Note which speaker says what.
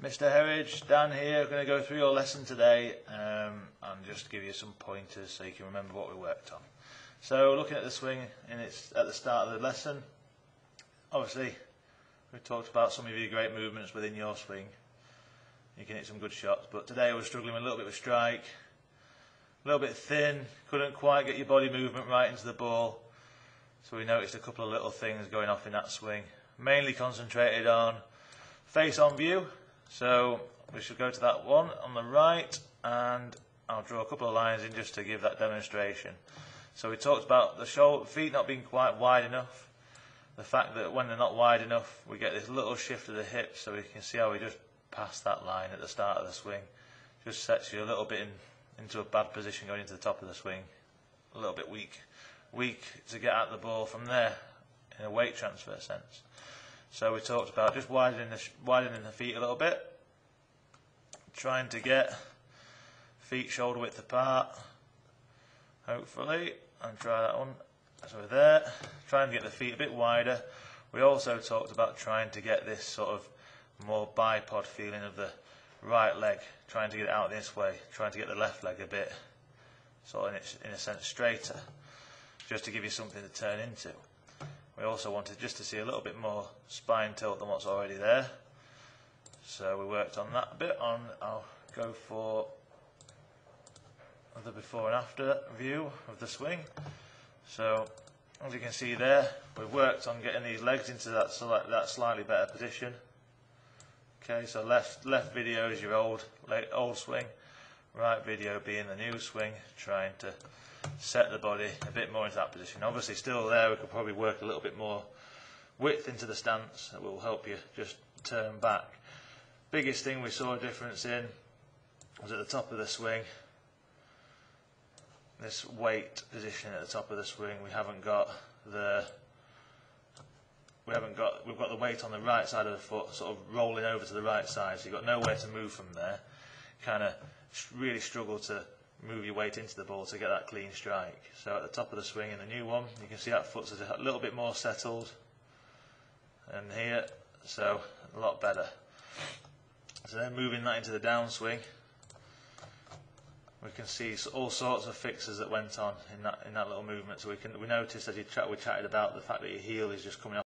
Speaker 1: Mr. Herridge, Dan here, going to go through your lesson today and just give you some pointers so you can remember what we worked on. So looking at the swing at the start of the lesson, obviously we talked about some of your great movements within your swing. You can hit some good shots, but today I was struggling with a little bit of a strike, a little bit thin, couldn't quite get your body movement right into the ball. So we noticed a couple of little things going off in that swing. Mainly concentrated on face on view. So we should go to that one on the right, and I'll draw a couple of lines in just to give that demonstration. So we talked about the feet not being quite wide enough. The fact that when they're not wide enough, we get this little shift of the hips, so we can see how we just pass that line at the start of the swing. Just sets you a little bit into a bad position going into the top of the swing. A little bit weak to get at the ball from there in a weight transfer sense. So we talked about just widening the feet a little bit, trying to get feet shoulder width apart, hopefully, and try that one. So we're there, trying to get the feet a bit wider. We also talked about trying to get this sort of more bipod feeling of the right leg, trying to get it out this way, trying to get the left leg a bit, sort of in a sense straighter, just to give you something to turn into. We also wanted just to see a little bit more spine tilt than what's already there. So we worked on that a bit. I'll go for the before and after view of the swing. So as you can see there, we've worked on getting these legs into that slightly better position. Okay, so left video is your old swing, right video being the new swing, trying to set the body a bit more into that position. Obviously still there, we could probably work a little bit more width into the stance that will help you just turn back. Biggest thing we saw a difference in was at the top of the swing. This weight position at the top of the swing, we've got the weight on the right side of the foot sort of rolling over to the right side, so you've got nowhere to move from there. Kind of really struggle to move your weight into the ball to get that clean strike. So at the top of the swing in the new one, you can see that foot's a little bit more settled, and here, so a lot better. So then moving that into the downswing, we can see all sorts of fixes that went on in that little movement. So we noticed as we chatted about the fact that your heel is just coming